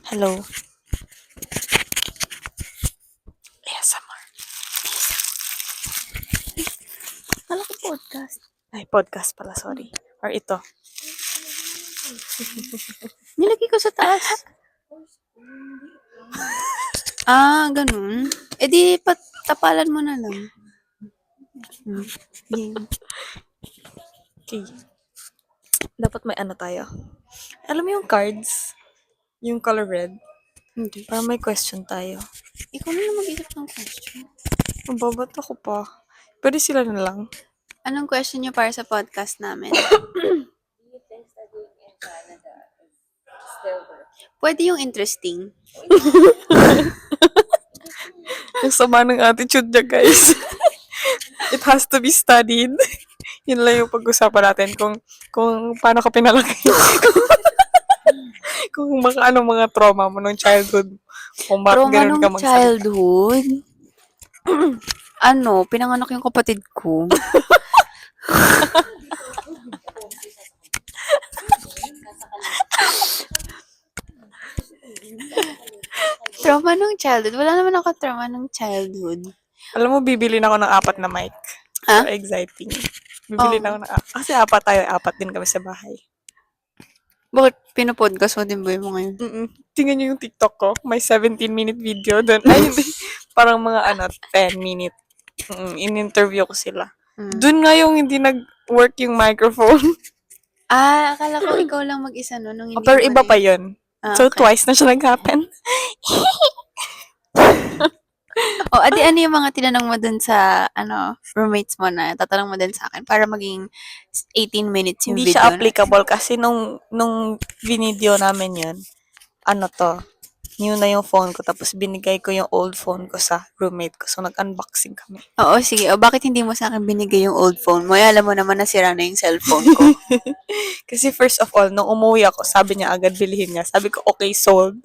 Hello. ASMR. Kala ko podcast. Ay, podcast pala, sorry. Or ito. Nilagay ko sa taas. Ganun. E di, tapalan mo na lang. Game. Okay. Dapat may ano tayo. Alam mo yung cards? Yung color red? Hindi. Para may question tayo. Ikaw na lang mag-isip ng question. Mababat ako pa. Pwede sila na lang. Anong question niyo para sa podcast namin? Pwede yung interesting. Yung sama ng attitude niya, guys. It has to be studied. Yun lang yung pag-usapan natin kung paano ka pinalaki. Kung mga trauma mo nung childhood. Kung bakit Trauma ganun ka nung magsalita. childhood? Pinanganak yung kapatid ko. Trauma nung childhood? Wala naman ako trauma nung childhood. Alam mo, bibili na ako ng 4 na mic. Ha? So exciting. Bibili na ako ng 4. Kasi 4 tayo, 4 din kami sa bahay. Bakit pinapodcast mo din ba mo ngayon? Tingnan niyo yung TikTok ko. May 17-minute video doon. Ay, hindi. Parang mga 10 minute. In-interview ko sila. Doon nga yung hindi nag-work yung microphone. Akala ko ikaw lang mag-isa no, nung hindi Pero mo iba na pa yun. So, okay. twice na siya nag-happen. Adi ano yung mga tinanong mo dun sa, roommates mo na tatanong mo din sa akin para maging 18 minutes yung Hindi video siya na. applicable kasi nung video namin yun, new na yung phone ko, tapos binigay ko yung old phone ko sa roommate ko. So, nag-unboxing kami. Oo, sige. Bakit hindi mo sa akin binigay yung old phone mo? Alam mo naman na sira na yung cellphone ko. Kasi first of all, nung umuwi ako, sabi niya agad bilhin niya. Sabi ko, okay, sold.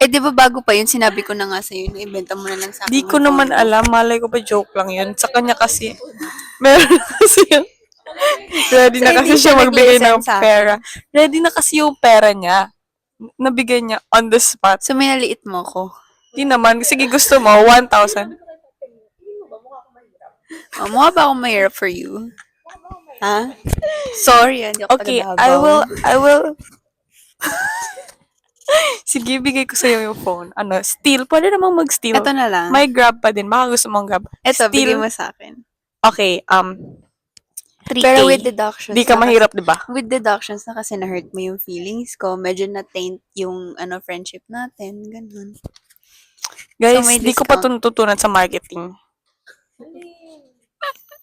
Di ba bago pa yun, sinabi ko na nga sa'yo, na ibenta mo na lang sa akin Di yung ko phone naman mo. alam, malay ko pa joke lang yun. Sa kanya kasi, meron kasi yung, ready na So, kasi hindi siya siya magbigay ng nag-i-send sa akin. pera. Ready na kasi yung pera niya. Nabigay niya on the spot. So, minaliit mo ko. Di naman, sige gusto mo, 1,000. Mukha ba akong mahirap for you? Ha? Sorry, hindi ako Okay, taga-Davao. I will, sige, bigay ko sa'yo yung phone. Steal. Pwede namang mag-steal. Ito na lang. May grab pa din. Baka gusto mong grab. Ito, bigay Steal. mo sa akin. Okay, 3K. pero with deductions. di ka mahirap, di ba? With deductions na kasi na-hurt mo yung feelings ko. Medyo na-taint yung friendship natin. Ganun. Guys, So, may di ko pa discount. tutunan sa marketing.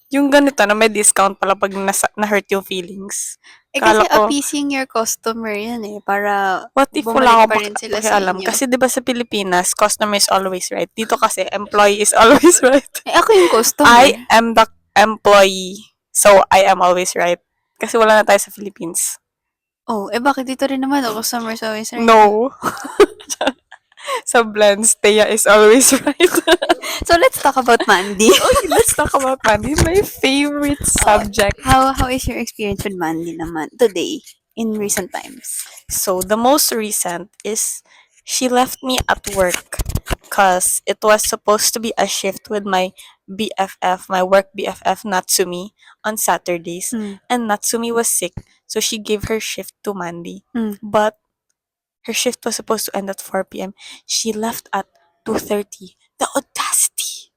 Yung ganito na may discount pala pag na-hurt yung feelings. Kasi Kala ko, appeasing your customer yan para what if bumalik wala pa akong rin sila sa pakialam? inyo. Kasi di ba sa Pilipinas, customer is always right. Dito kasi, employee is always right. Ako yung customer. I am the employee. So, I am always right. Kasi wala na tayo sa Philippines. Bakit dito rin naman customer is always right? No. Sa blends, Thea is always right. So, let's talk about Mandy. Okay, let's talk about Mandy. My favorite subject. How is your experience with Mandy naman today, in recent times? So, the most recent is she left me at work because it was supposed to be a shift with my BFF, my work BFF, Natsumi, on Saturdays. And Natsumi was sick, so she gave her shift to Mandy. But her shift was supposed to end at 4 p.m. She left at 2:30. The audacity!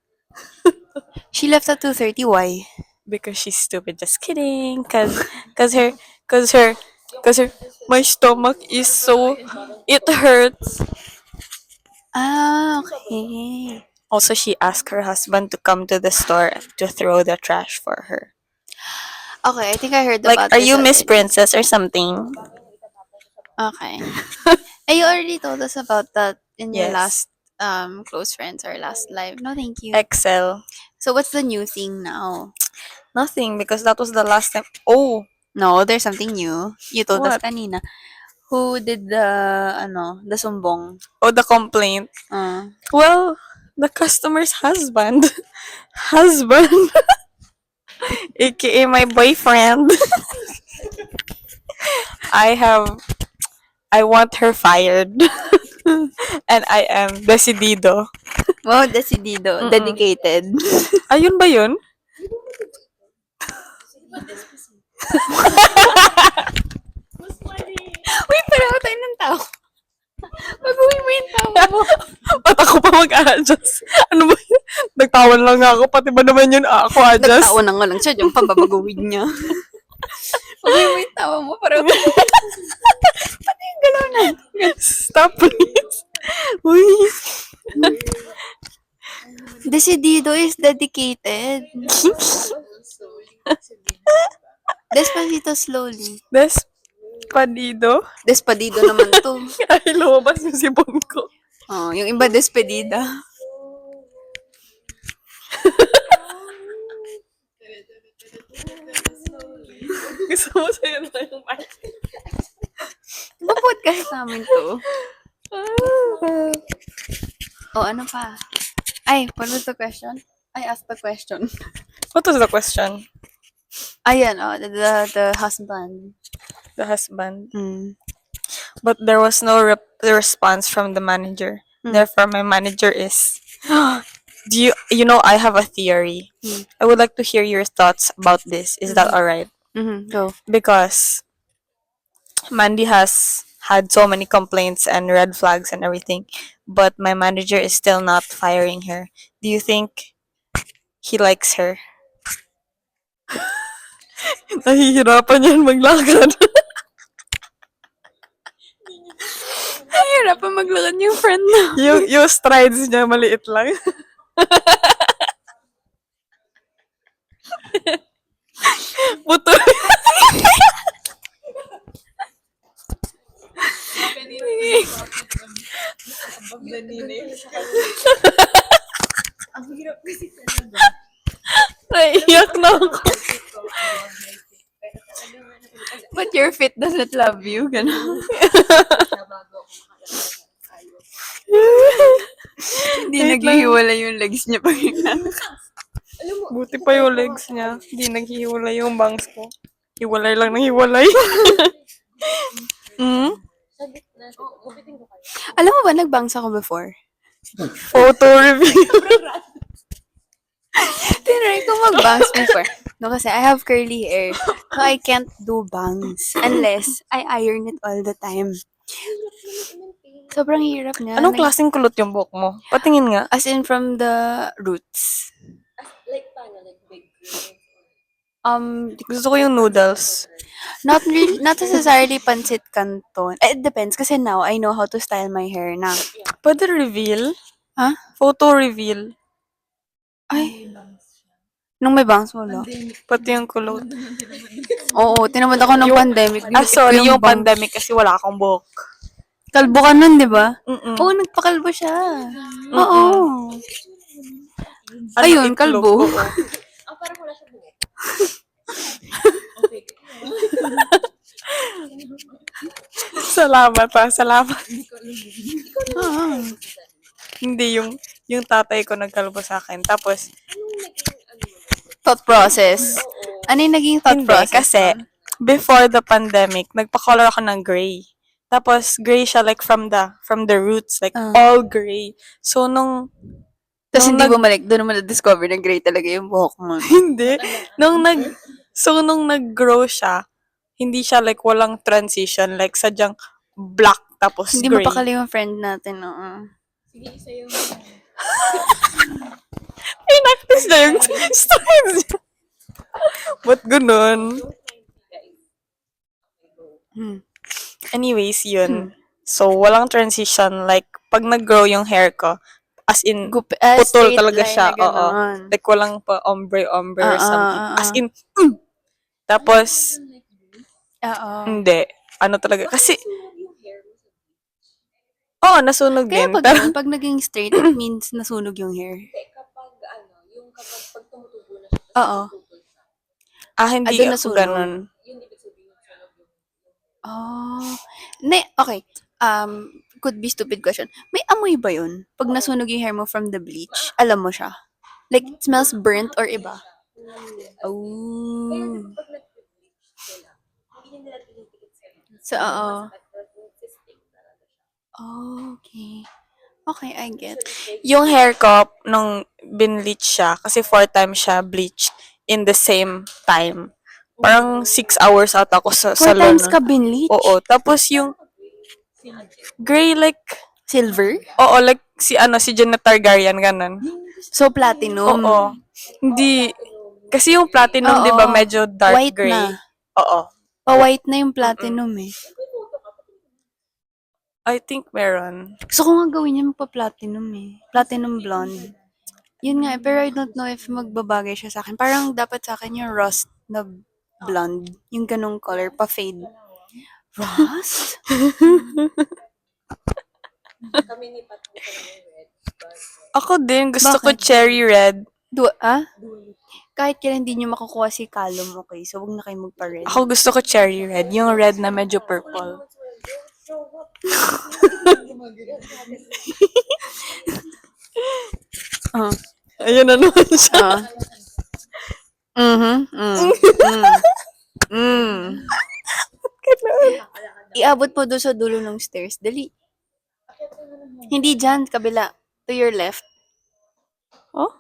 She left at 2:30. Why? Because she's stupid. Just kidding. Cause her, my stomach is so, it hurts. Okay. Also, she asked her husband to come to the store to throw the trash for her. Okay, I think I heard Like, about are this you Miss already. Princess or something? Okay. You already told us about that in your Yes. last close friends or last live. No, thank you. Excel. So what's the new thing now? Nothing, because that was the last time. Oh, No, there's something new. You told us What? kanina. Who did the sumbong? oh, the complaint. Well, the customer's husband. Husband. AKA my boyfriend. I have I want her fired. And I am decidido. Wow, decidido. Mm-mm. Dedicated. Ayun ba yun? Uy, pareho tayo ng tao. Pag-uwi mo yung tawa mo. Ba't ako pa mag-a-adjust? Ano ba yun? Nagtawan lang nga ako. Pati ba naman yun ako adjust? Nagtawa na nga lang siya. Yung pababagawin niya. Pag-uwi mo yung tawa mo. Pareho tayo. Pati yung galaw na. Stop, please. Uy. Decidido is dedicated. Despacito slowly. Despedido? Despedido naman to. Ay, lumabas yung sipon ko. Oh, yung iba despedida. Gusto mo sa'yo na yung mic. Diba podcast namin to? Oh, ano pa? Ay, what was the question? I asked the question. What was the question? Ayan, oh, the husband. The husband. Mm. But there was no response from the manager. Therefore, my manager is... you know, I have a theory. I would like to hear your thoughts about this. Is that alright? Mm-hmm. Go. Because Mandy has had so many complaints and red flags and everything, but my manager is still not firing her. Do you think he likes her? Nahihirapan yan maglakad. Nahihirapan maglakad yung friend na. yung strides niya maliit lang. Buto. Naiiyak na ako. But your feet doesn't love you, gano'n. Hindi Wait lang. naghihiwala yung legs niya pag Buti pa yung legs niya. Hindi naghihiwalay yung bangs ko. Hiwalay lang ng hiwalay. Hmm? Alam mo ba, nagbangs ako before? Photo review. Tinry ko mag-bangs before. No, kasi I have curly hair. So, I can't do bangs unless I iron it all the time. Sobrang hirap niya. Anong klaseng kulot yung buhok mo? Patingin nga. As in from the roots. Gusto ko yung noodles. Not necessarily pancit canton. It depends kasi now I know how to style my hair na. Pwede reveal? Ha? Photo reveal. Ay. Nung may bangs, wala. Pati yung kulot. Oo, tinamad ako ng pandemic. Sorry, yung bangs. pandemic kasi wala akong buhok. Kalbo ka nun, di ba? Mm-mm. Oo, nagpakalbo siya. Oo. Ayun, itlog? kalbo. Oo. Salamat ha, salamat. Ah. Hindi, yung tatay ko nagkalbo sa akin. Tapos, Thought process. Ano yung naging thought hindi, process? kasi, before the pandemic, nagpa-color ako ng gray. Tapos, gray siya like from the roots, like all gray. So, Tapos nung hindi bumalik, doon mo na-discover na gray talaga yung buhok mo. hindi. Nung nag-grow siya, hindi siya like walang transition, like sadyang black tapos Hindi gray. mapakali yung friend natin, oo. Inactis na yung stories niya. Ba't ganun? Anyways, yun. So, walang transition. Like, pag nag-grow yung hair ko, as in, putol Straight talaga line siya. na Oo. ganon. Like, walang pa ombre or something. As in, tapos, Oo. hindi. Ano talaga? Kasi, oo, nasunog Kaya din. pag, Pero, pag naging straight, it means nasunog yung hair. Oo. hindi doon ako nasunog. ganun. Oh. Okay. Could be stupid question. May amoy ba yun? Pag nasunog yung hair mo from the bleach, alam mo siya? Like, it smells burnt or iba? Oh. So, oo. Okay. Okay, I get. Yung hair ko, nung binleach siya, kasi 4 times siya bleach in the same time. Parang 6 hours ata ako sa 4 salon. times ka binleach? Oo. Tapos yung gray like, Silver? oo, like si Jenna Targaryen, ganun. So, platinum. Oo. Hindi, kasi yung platinum, di ba, Oo. medyo dark White gray. na. Oo. Pa-white na yung platinum eh. I think meron. Gusto ko nga gawin niya magpa-platinum eh. Platinum blonde. Yun nga eh, pero I don't know if magbabagay siya sa akin. Parang dapat sa akin yung rust na blonde. Yung ganong color, pa-fade. Rust? Ako din, gusto ko Bakit? cherry red. Kahit kailan hindi niyo makukuha si Callum, okay? So, huwag na kayo magpa-red. Ako gusto ko cherry red. Yung red na medyo purple. Oh. Ayun na naman siya. Iabot mo doon sa dulo ng stairs. Dali. Hindi dyan, kabila. To your left. Oh?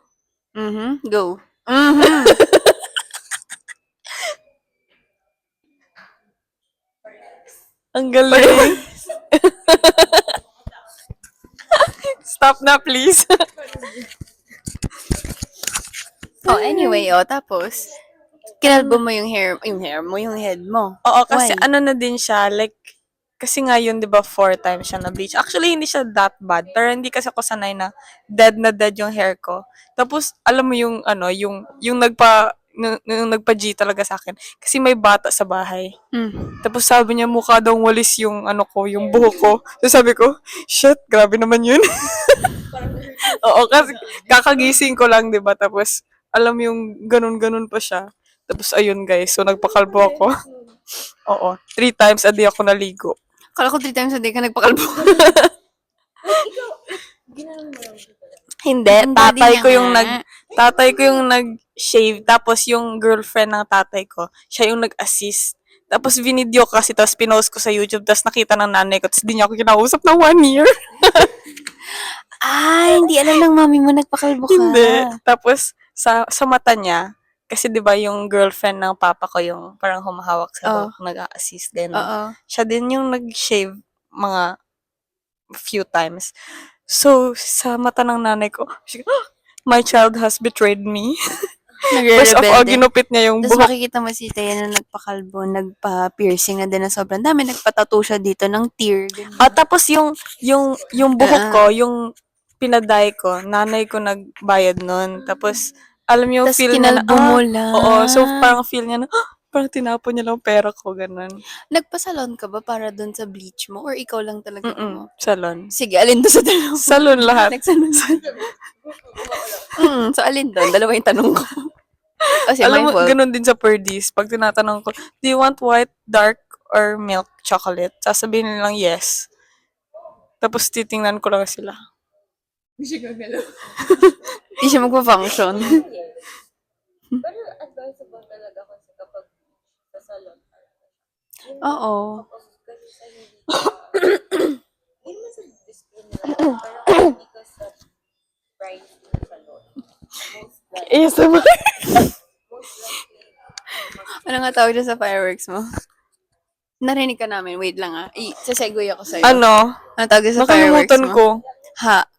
Go. Ang galing. Stop na, please. Oh, anyway, tapos, kinalbo mo yung hair mo, yung head mo. Oo, kasi Why? na din siya, like, kasi nga yun, di ba, 4 times siya na bleach. Actually, hindi siya that bad. Pero hindi kasi ako sanay na dead yung hair ko. Tapos, alam mo yung, yung nagpa-G talaga sa akin. Kasi may bata sa bahay. Tapos sabi niya, mukha daw walis yung, yung buhok ko. So sabi ko, shit, grabe naman yun. Oo, kasi kakagising ko lang, di ba? Tapos, alam yung ganun-ganun pa siya. Tapos, ayun guys. So, nagpakalbo ako. Oo. 3 times a day ako naligo. Kala ko 3 times a day ka nagpakalbo. Hindi, Ang daddy tatay niya ko yung nga. tatay ko yung nag-shave, tapos yung girlfriend ng tatay ko, siya yung nag-assist. Tapos video ko kasi, tapos pinost ko sa YouTube, tapos nakita ng nanay ko, tapos di niya ako kinausap na 1 year. Hindi alam ng mami mo nagpakalbo ka. Hindi. Tapos, sa mata niya, kasi di ba yung girlfriend ng papa ko yung parang humahawak sa buhok, nag-a-assist, gano'n. Oo. Siya din yung nag-shave mga few times. So, sa mata ng nanay ko, my child has betrayed me. First of all, Nagre-rebelde. ginupit niya yung Tapos buhok. makikita mo si Taya na nagpakalbo, nagpa-piercing na din na sobrang dami, nagpa-tattoo siya dito ng tear. Ganyan. Tapos yung buhok ko, yung pinaday ko, nanay ko nagbayad nun. Tapos, alam niyo, Tas feel niya na, kinalbo mo lang. oo, so parang feel niya na, parang tinapon niya lang pera ko, ganun. Nagpa-salon ka ba para doon sa bleach mo? Or ikaw lang talaga mo? Salon. Sige, alin doon sa dalawa? Salon lahat. Nagsalon. So, alin doon? Dalawa yung tanong ko. Kasi Alam my mo, fault. ganun din sa Purdy's. Pag tinatanong ko, do you want white, dark, or milk chocolate? Sasabihin nilang yes. Tapos titingnan ko lang sila. Hindi siya magpa-function. Pero advisable talaga kasi kapag sa salon. Oo. Kasi sa hindi naman sa display nila, pero hindi ka sa price ng salon. ASMR. Ano nga tawag dyan sa fireworks mo? Narinig ka namin. Wait lang sasegoy ako sa'yo. Ano? Ano tawag dyan sa fireworks Nakalimutan mo? ko.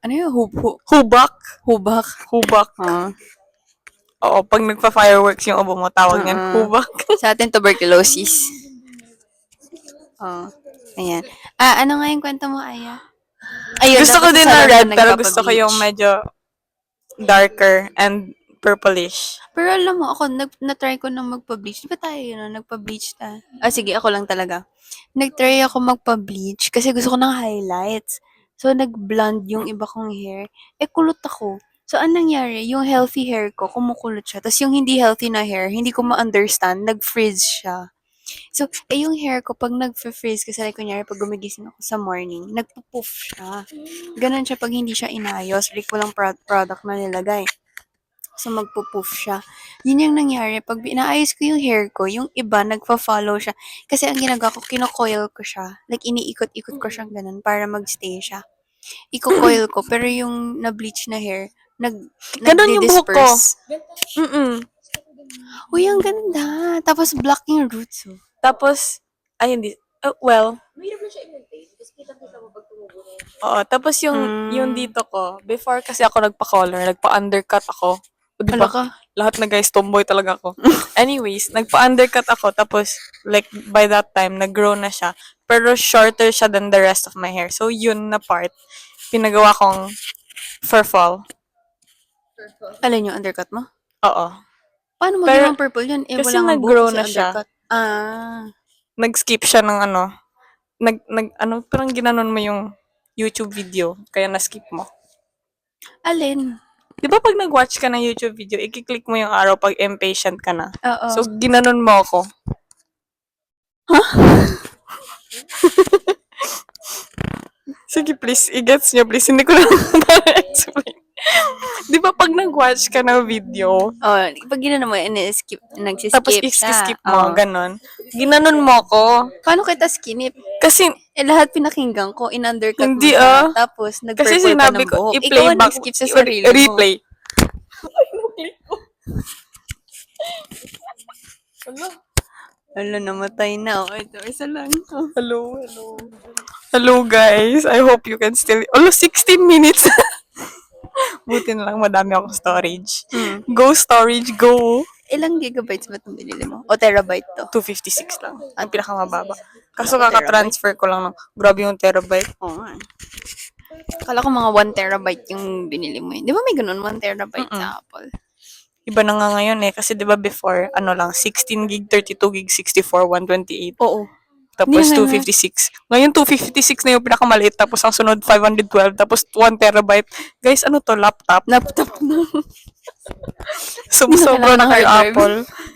Ano yung Hubak. hubak? Hubak. Oo, pag nagpa-fireworks yung abo mo, tawag yan, hubak. Sa atin, tuberculosis. Ayan. Ano nga yung kwento mo, Aya? Ayun, Gusto ko dapat din sa na salon red, ka pero gusto ko nagpapa-bleach. yung medyo darker and purplish. Pero alam mo, ako, na-try ko na magpa-bleach. Di ba tayo yun, nagpa-bleach ta? Sige, ako lang talaga. Nag-try ako magpa-bleach kasi gusto ko ng highlights. So, nag-blonde yung iba kong hair. Kulot ako. So, anong nangyari? Yung healthy hair ko, kumukulot siya. Tapos yung hindi healthy na hair, hindi ko ma-understand, nag-frizz siya. So, yung hair ko, pag nag-frizz, kasi like, kunyari, pag gumigising ako sa morning, nagpo-poof siya. Ganon siya pag hindi siya inayos. Like, walang product na nilagay. So, magpo-poof siya. Yun yung nangyari. Pag inaayos ko yung hair ko, yung iba, nagpa-follow siya. Kasi ang ginagawa ko, kino-coil ko siya. Like, iniikot-ikot ko siyang ganun para magstay siya. Iko-coil ko, pero yung na-bleach na hair, Ganon yung buhok ko. nagdi-disperse. Mm-mm. Uy, ang ganda. Tapos, black yung roots, oh. Tapos, ay hindi. Well, Mahirap na siya i-maintain kasi kitang-kita mo pag tumubo na yun. oo. Tapos yung dito ko, before kasi ako nagpa-color, nagpa-undercut ako. O, di Hala ba? ka. Lahat na guys, tomboy talaga ako. Anyways, nagpa-undercut ako. Tapos, like, by that time, nag-grow na siya. Pero shorter siya than the rest of my hair. So, yun na part, pinagawa kong fur fall. Alin yung undercut mo? Oo. Paano mo Pero, ginawang purple yun? Eh, kasi wala nga nag-grow buhok na sa siya. undercut. Ah. Nag-skip siya ng ano, ano, parang ginanon mo yung YouTube video, kaya na-skip mo. Alin? Di ba pag nag-watch ka ng YouTube video, i-click mo yung arrow pag impatient ka na? Oo. So, ginanon mo ako. Sige, please. I-gets nyo, please. Hindi ko na explain. Di ba pag nag-watch ka ng video, Oh, pag ginawa mo, ini-skip, nagsiskip tapos siya. i-skip mo, Oo. ganon. Ginanon mo ako. Paano kita skinip? Kasi, Eh, lahat pinakinggan ko, in-undercut Hindi, mo siya. ah. Tapos, kasi nag-purple pa sinabi ng ko, buhok. Ikaw i-play ang back, nag-skip sa sarili mo. replay. Hala, namatay na. Oh, ito, isa lang. Oh. Hello. Hello, guys. I hope you can still... 16 minutes. Buti na lang, madami akong storage. Go storage, go. Ilang gigabytes ba itong binili mo? O terabyte to? 256 lang. Ang pinakamababa. Kaso kaka-transfer ko lang ng... Grabe yung terabyte. Oo nga. Kala ko mga 1 terabyte yung binili mo. Di ba may ganun 1 terabyte sa Apple? Iba na nga ngayon eh. Kasi di ba before, ano lang, 16 gig, 32 gig, 64, 128. Oo. Tapos Hindi na 256. Ngayon 256 na yung pinakamaliit. Tapos ang sunod 512. Tapos 1 terabyte. Guys, ano to? Laptop? Laptop na. Sobra kailangan na ng kayo, hard drive. Apple.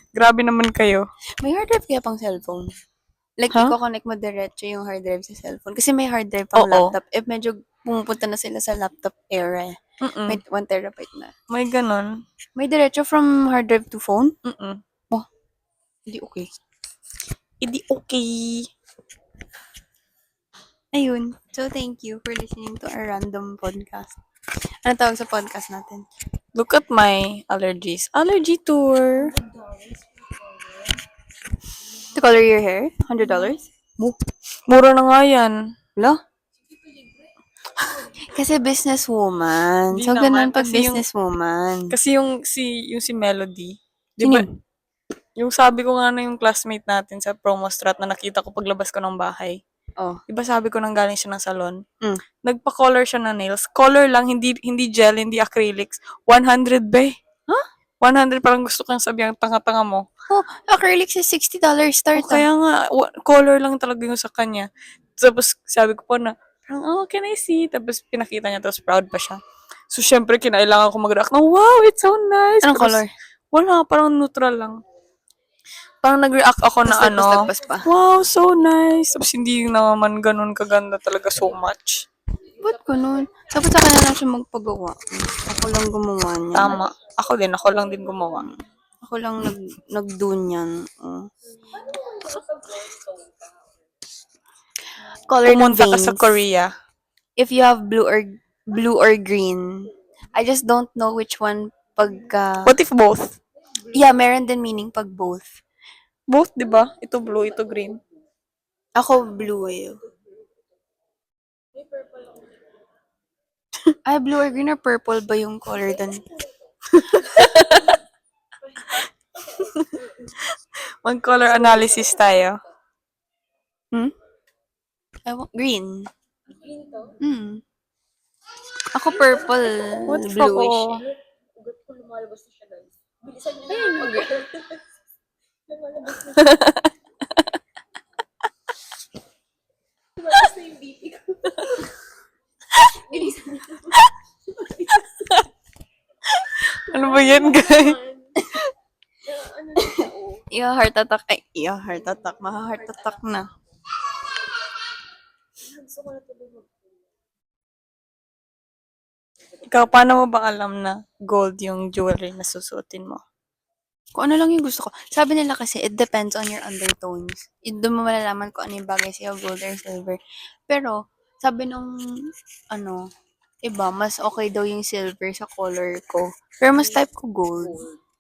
Grabe naman kayo. May hard drive kaya pang cellphone? Like, Huh? i-connect mo diretso yung hard drive sa cellphone. Kasi may hard drive pang Oo. laptop. Eh, medyo pumupunta na sila sa laptop era. Mm-mm. May 1 terabyte na. May ganon. May diretso from hard drive to phone? Mm-mm. Hindi okay. Hindi okay. Ayun. So, thank you for listening to our random podcast. Ano tawag sa podcast natin? Look at my allergies. Allergy tour. To color your hair? $100? Mura na nga yan. Wala? Kasi businesswoman. Di So, naman, ganun pag kasi yung- businesswoman. Kasi yung si Melody, di Sino ba? yun? Yung sabi ko nga na yung classmate natin sa promo strat na nakita ko paglabas ko ng bahay. Oh. Di ba sabi ko nang galing siya ng salon? Mm. Nagpa-color siya na nails. Color lang, hindi gel, hindi acrylics. 100 ba? Huh? 100 parang gusto kang sabihan, tanga-tanga mo. Oh, acrylics is $60 start. Kaya nga, color lang talaga yung sa kanya. Tapos sabi ko po na, parang, oh, can I see? Tapos pinakita niya, tapos proud pa siya. So, syempre, kinailangan ko mag-react na, wow, it's so nice. Anong Tapos, color? Wala, parang neutral lang. Parang nag-react ako na ano, Lagpas pa. wow, so nice. Tapos hindi naman ganun kaganda talaga so much. Ba't ganun? Dapat sa kanya lang siya magpagawa. Ako lang gumawa niya. Tama. Ako lang din gumawa. Ako lang nag-do niyan. Oh. Color ng Pumunta ka veins. sa Korea. If you have blue or green. I just don't know which one pagka... What if both? Yeah, meron din meaning pag both. Both, di ba? Ito blue, ito green. Ako blue eh. Ay, blue or green or purple ba yung color dun? Mag-color analysis tayo. Green. Hmm. Ako purple. What if Bluish. ako? Ugat ko lumalabas na siya, guys. Bilisan niyo na yung ugat. Lumalabas na Lumalabas na yung BP ko. Bilisan niyo. Ano ba yan, guys? Ano na siya, oh. Heart attack. Ay, heart attack. Maha-heart attack na. Gusto ko na tuloy mag- Ikaw, paano mo ba alam na gold yung jewelry na susuotin mo? Kung ano lang yung gusto ko. Sabi nila kasi, it depends on your undertones. Doon mo malalaman kung ano yung bagay sa'yo, gold or silver. Pero, sabi nung, iba, mas okay daw yung silver sa color ko. Pero mas type ko gold.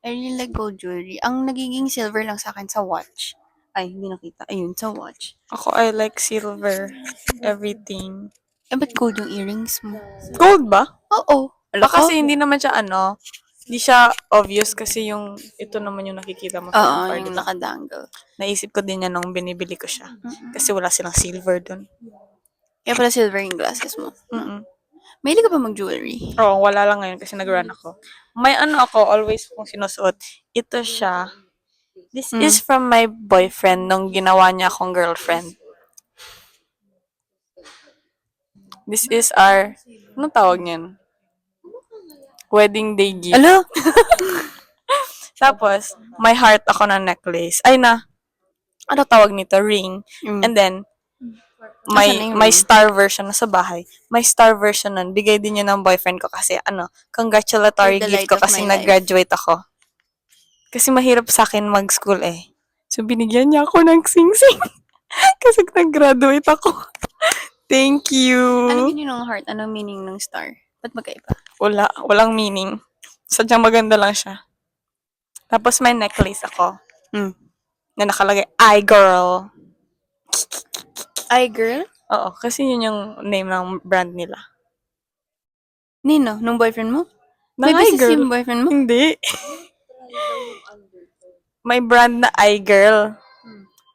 I really like gold jewelry. Ang nagiging silver lang sa akin sa watch. Ay, hindi nakita. Ayun, sa watch. Ako, I like silver. Everything. Eh, ba't gold yung earrings mo? Gold ba? Oo. Ala Kasi hindi naman siya hindi siya obvious kasi yung ito naman yung nakikita mo sa Oo, card, yung diba? nakadangle. Naisip ko din yan nung binibili ko siya. Kasi wala silang silver dun. Kaya pala silver yung glasses mo. Mm-mm. Mahilig ka ba mag-jewelry? Oo, wala lang ngayon kasi nag-run ako. May ako, always kong sinusuot. Ito siya. This is from my boyfriend nung ginawa niya akong girlfriend. This is our, anong tawag niyan? Wedding day gift. Alo? Tapos, may heart ako na necklace. Ano tawag nito? Ring. And then, Asan na yung may ring? star version na sa bahay. May star version nun. Bigay din yun ng boyfriend ko kasi congratulatory You're the gift light ko of kasi my life. nag-graduate ako. Kasi mahirap sa akin mag-school eh. So, binigyan niya ako ng sing-sing. kasi nag-graduate ako. Thank you. Anong meaning ng heart? Anong meaning ng star? Ba't magkaiba? Walang meaning. Sadyang maganda lang siya. Tapos may necklace ako na nakalagay, I girl. Ay, girl? Oo, kasi yun yung name ng brand nila. Nino? Nung boyfriend mo? Ng May I business girl. yung boyfriend mo? Hindi. May brand na I girl.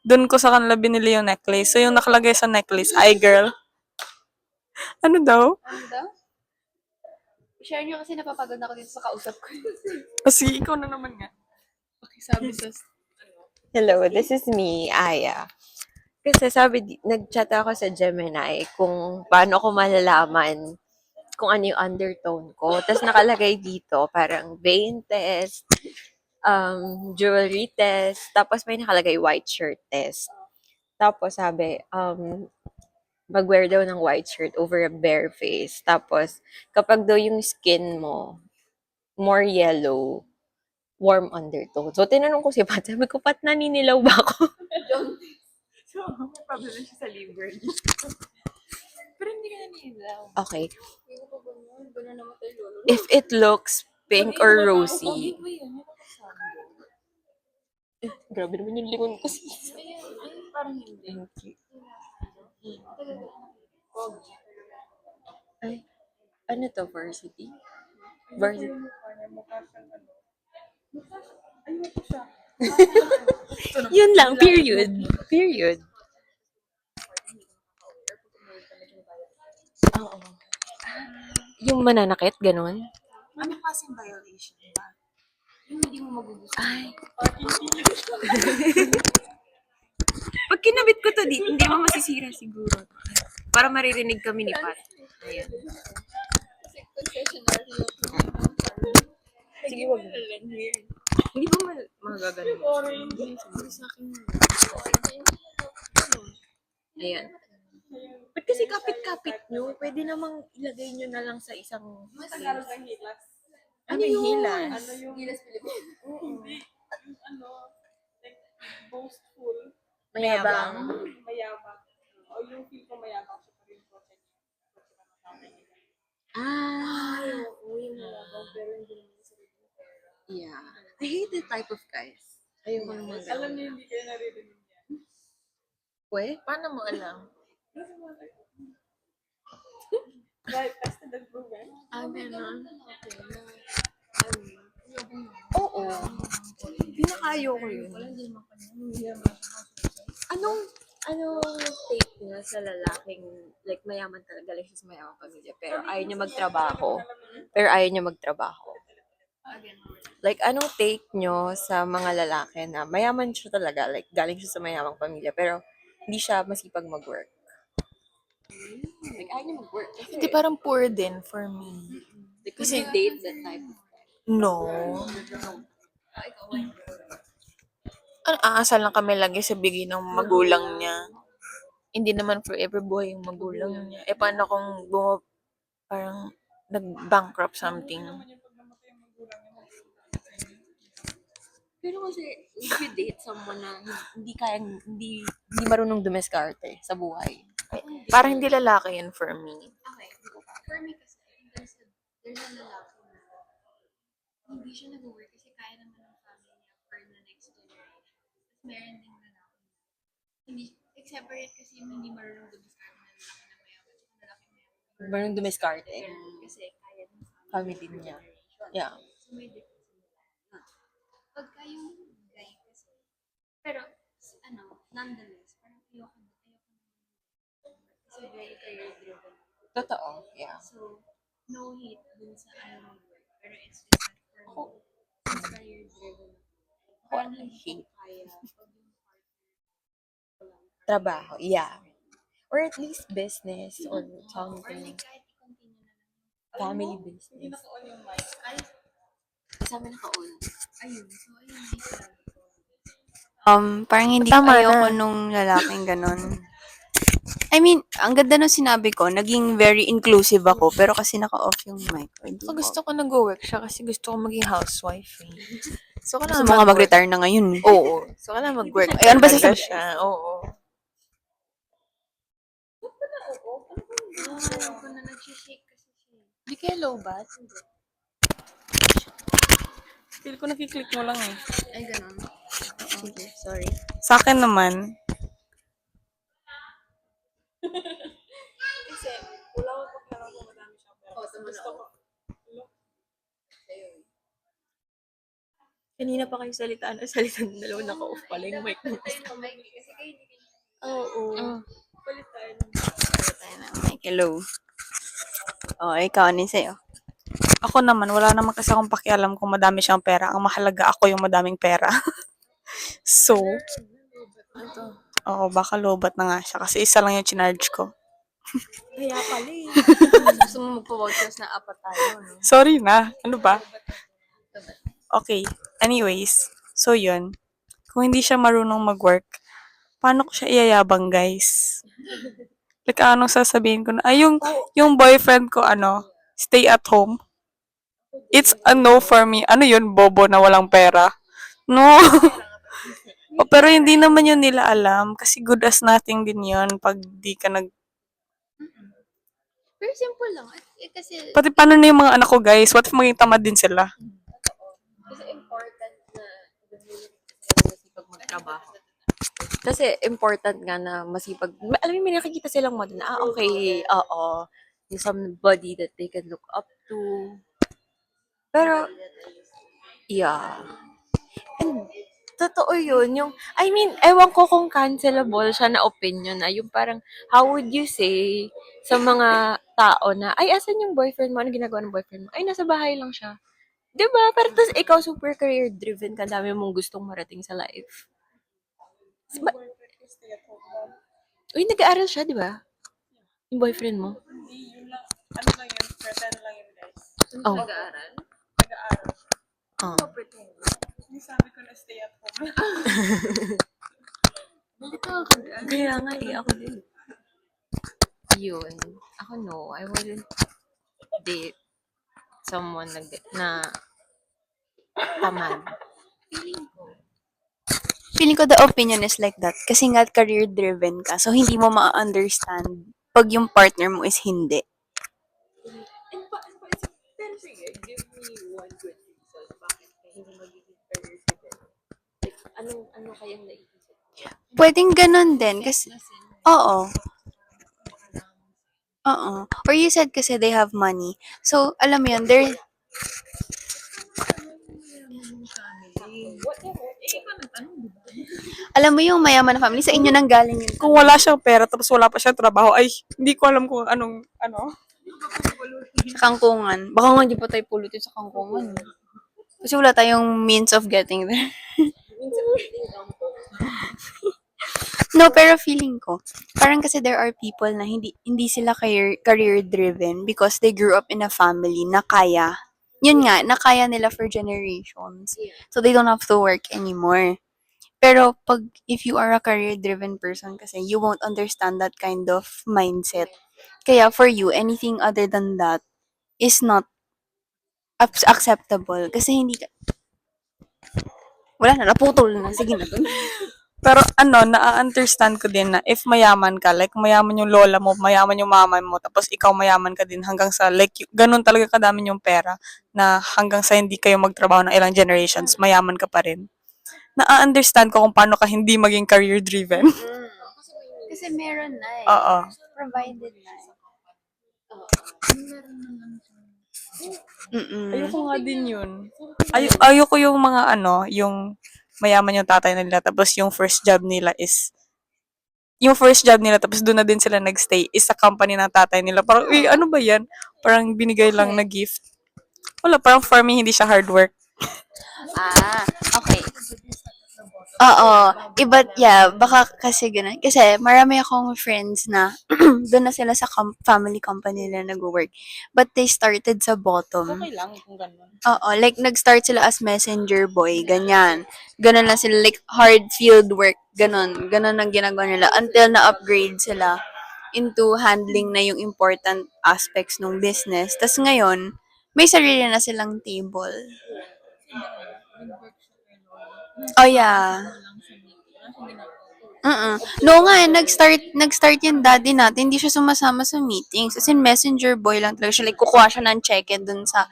Doon ko sa kanila binili yung necklace. So yung nakalagay sa necklace, I girl. Ano daw? Ano daw? Share nyo kasi napapagod ako dito sa kausap ko. Kasi ikaw na naman nga. Sabi sa... Hello, this is me, Aya. Kasi nag-chat ako sa Gemini kung paano ko malalaman kung ano yung undertone ko. Tapos nakalagay dito, parang vein test, jewelry test, tapos may nakalagay white shirt test. Tapos sabi, mag-wear daw ng white shirt over a bare face. Tapos, kapag daw yung skin mo, more yellow, warm undertone. So, tinanong ko si Pat, sabi ko, Pat, naninilaw ba ako? So, may problem siya sa liver niya. Pero hindi ka naninilaw. Okay. If it looks pink or rosy, grabe naman yung lingon kasi. Parang hindi. Ay, ano to, varsity? Varsity. Yun lang, period. Period. Oo. Yung mananakit, ganun? Ano kasing violation ba? Yung hindi mo magugustuhan. Ay. Pag kinabit ko to, hindi mo masisira siguro. Para maririnig kami ni Pat. Ayan. Sige, wag mo. Hindi ba magagano? Ayan. Ba't kasi kapit-kapit nyo? Pwede namang ilagay nyo na lang sa isang... Ano yung hilas? Ano yung Gilas Pilipinas? Boastful. Mayabang. Mayabang. O yung feel ko mayabang siya pa rin protect. Ah. Yeah. I hate that type of guys. Ayoko naman. Alam niyo, hindi kayo naririnig yan. Pwe? Paano mo alam? Right, tested and proven. Ganun. Oo. Pinakayo ko yun. Anong take niya sa lalaking, like, mayaman talaga, like, sa mayamang pamilya, pero ayaw niya magtrabaho. Like, anong take nyo sa mga lalaki na mayaman siya talaga, like, galing siya sa mayamang pamilya, pero hindi siya masipag mag-work? Like, ayaw niya mag-work. Hindi, parang poor din for me. Like, kasi date that type of No. Ano, aasal lang kami lagi sa bigay ng magulang niya. Hindi naman forever buhay yung magulang niya. Eh, paano kung parang nag-bankrupt something. Pero kasi, if you date someone na hindi marunong dumiskarte sa buhay. Parang hindi lalaki yun for me. Okay, for me kasi, I think there's a lalaki na hindi siya nag-work kasi kaya naman ng family niya for the next generation. Tapos meron ding lalaki na hindi, separate kasi yung hindi marunong dumiskarte na lalaki na mayaman at lalaki mayaman. Marunong dumiskarte. Kasi kaya ng Family niya. Yeah. So may difference nila. Pagka yung guy kasi, pero nonetheless, parang ayoko na. Kasi very career driven. Totoo. Yeah. So, no hate dun sa ayaw mag-work. Pero it's just that for me, since career driven, parang hindi ko kaya pag yung partner ko lang. Trabaho. Yeah. Or at least business or Or something. like kahit i-continue na lang. Family business. Kahit Sa amin naka-on. ayun. So, ayun yung sinabi ko. Parang hindi Tama ayoko na. nung lalaking ganon. I mean, ang ganda nung sinabi ko, naging very inclusive ako, pero kasi naka-off yung mic. So, gusto ko nag-work siya kasi gusto ko maging housewife eh. So, Gusto mo nga mag-retire na ngayon. Oo. So, kailangan mag-work. Ay, ano ba talaga sasabihin? siya? Oo. Alam ko na nag-shake kasi siya. Di kaya low bat? Feel ko nakiklik mo lang eh. Ay, ganun. Sige, sorry. Sa akin naman, Kanina pa kayo salitaan ng dalawa naka-off pala yung mic mo. Oo. Mike, hello. Oh, ikaw, ano yung sa'yo? Ako naman, wala naman kasi akong pakialam kung madami siyang pera. Ang mahalaga ako yung madaming pera. So, oo, baka lobat na nga siya. Kasi isa lang yung chinarge ko. Kaya pala eh. Gusto mo magpa-podcast na apat tayo, no? Sorry na. Ano ba? Okay. Anyways. So, yun. Kung hindi siya marunong mag-work, paano ko siya iyayabang, guys? Like, anong sasabihin ko na? Ay, yung boyfriend ko, stay at home. It's a no for me. Ano yun? Bobo na walang pera? No. Pero hindi naman yun nila alam. Kasi good as nothing din yun pag di ka nag... Very simple lang. Kasi, Pati paano na yung mga anak ko, guys? What if maging tamad din sila? Kasi important na masipag magtrabaho. Kasi important nga na masipag. Alam mo, may nakikita silang model na, okay, oo. Yung somebody that they can look up to. Pero, yeah. And, totoo yun. Yung, I mean, ewan ko kung cancelable siya na opinion na yung parang, how would you say sa mga tao na, ay, asan yung boyfriend mo? Ano ginagawa ng boyfriend mo? Ay, nasa bahay lang siya. Diba? Pero tas ikaw super career driven ka, dami mong gustong marating sa life. Uy, nag-aaral siya, di ba? Yung boyfriend mo. Ano lang yun? Pretend lang yun, guys. Oh. nag-aaral. Nag-aaral. Oh. Yung sabi ko na stay at home. Kaya nga eh, ako din. Yun. Ako no, I wouldn't date someone na tamad. Feeling ko the opinion is like that. Kasi nga career-driven ka. So, hindi mo ma-understand pag yung partner mo is hindi. Pero sige, give me one good reason bakit ka hindi magiging career driven. Like, ano kayang naisip? Pwedeng ganun din. Kasi, oo. Oo. Or you said kasi they have money. So, alam mo yun, they're... Alam mo yung mayaman na family, sa inyo nang galing yun. Kung wala siyang pera tapos wala pa siyang trabaho, ay, hindi ko alam kung anong, Sa kangkungan. Baka nga hindi pa tayo pulutin sa kangkungan. Kasi wala tayong means of getting there. No, pero feeling ko, parang kasi there are people na hindi sila career driven because they grew up in a family na kaya. Yun nga, na kaya nila for generations. So they don't have to work anymore. Pero if you are a career driven person kasi, you won't understand that kind of mindset. Kaya for you, anything other than that, is not acceptable. Kasi hindi ka, wala na, naputol na. Sige na. Pero ano, na-understand ko din na if mayaman ka, like mayaman yung lola mo, mayaman yung mama mo, tapos ikaw mayaman ka din hanggang sa like ganun talaga kadami yung pera na hanggang sa hindi kayo magtrabaho ng ilang generations, mayaman ka pa rin. Na-understand ko kung paano ka hindi maging career driven. Kasi meron na eh. Oo. Provided na eh. Mm-mm. Ayoko nga din yun. Ayoko yung mga ano, yung mayaman yung tatay nila tapos yung first job nila tapos doon na din sila nagstay is sa company ng tatay nila. Parang, uy, ano ba yan? Parang binigay lang na gift. Wala, parang for me, hindi siya hard work. Okay. Oo. Iba, yeah, baka kasi ganun. Kasi marami akong friends na doon na sila sa family company nila nag-work. But they started sa bottom. lang kung ganun. Oo, like nag-start sila as messenger boy, ganyan. Ganon lang sila, like hard field work, ganon. Ganon ang ginagawa nila until na-upgrade sila into handling na yung important aspects ng business. Tapos ngayon, may sarili na silang table. Oh yeah. No nga, nag-start yung daddy natin, hindi siya sumasama sa meetings. As in, messenger boy lang talaga siya. Like, kukuha siya ng check-in dun sa,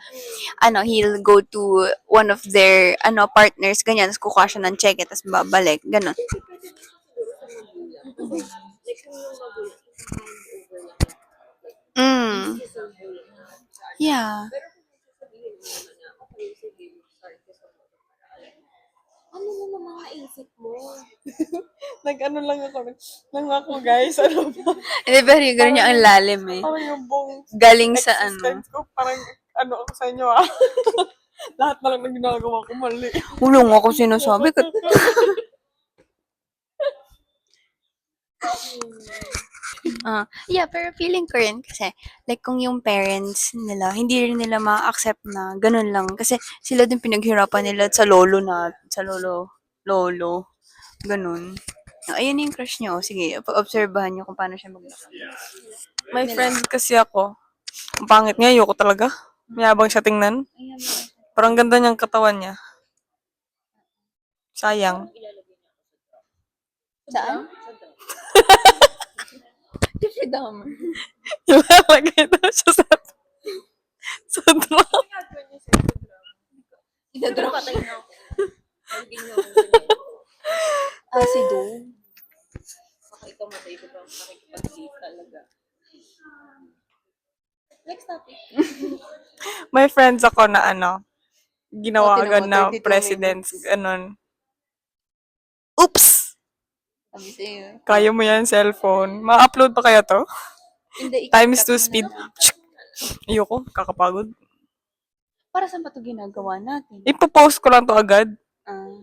he'll go to one of their, partners, ganyan. Tapos kukuha siya ng check-in, tapos babalik. Ganon. Mm. Yeah. Nag-ano lang ako guys, ano ba? Hindi, pero yung ganun yung ang lalim eh. Parang yung buong Galing sa existence ko, parang ano ako sa inyo Lahat na lang na ginagawa ko mali. Ulong ako sinasabi ko. Yeah, pero feeling ko rin kasi, like, kung yung parents nila, hindi rin nila ma-accept na ganun lang. Kasi sila din pinaghirapan nila sa lolo, ganun. Ayun yung crush niyo. Sige, pag-obserbahan niyo kung paano siya maglakad. May friend kasi ako. Ang pangit niya, ayoko talaga. Mayabang siya tingnan. Parang ganda niyang katawan niya. Sayang. Saan? Jeffrey Dahmer. Ilalagay daw siya sa drum. Si Do. May friends ako na ginawa Oh, agad tinan mo, na 32 presidents, minutes. ganun. Oops! Sabi sa'yo. Kaya mo yan, cellphone. Ma-upload pa kaya to? Hindi, Times i-cut 2 mo speed. na lang. Ayoko, kakapagod. Para saan pa ito ginagawa natin? Ipopost ko lang to agad. Ah,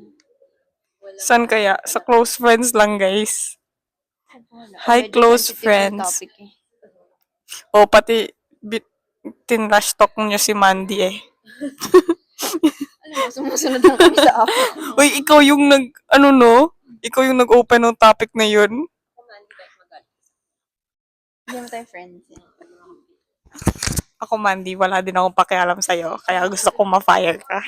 Saan kaya? Sa close friends lang, guys. Hi, medyo close sensitive yung friends. topic eh. O, pati tinrush talk nyo si Mandy eh. Alam mo, sumusunod lang kami sa app. Uy, ikaw yung Ikaw yung nag-open ng topic na yun. Hindi mo tayo friends eh. Ako, Mandy, wala din akong pakialam sa'yo. Kaya gusto ko ma-fire ka.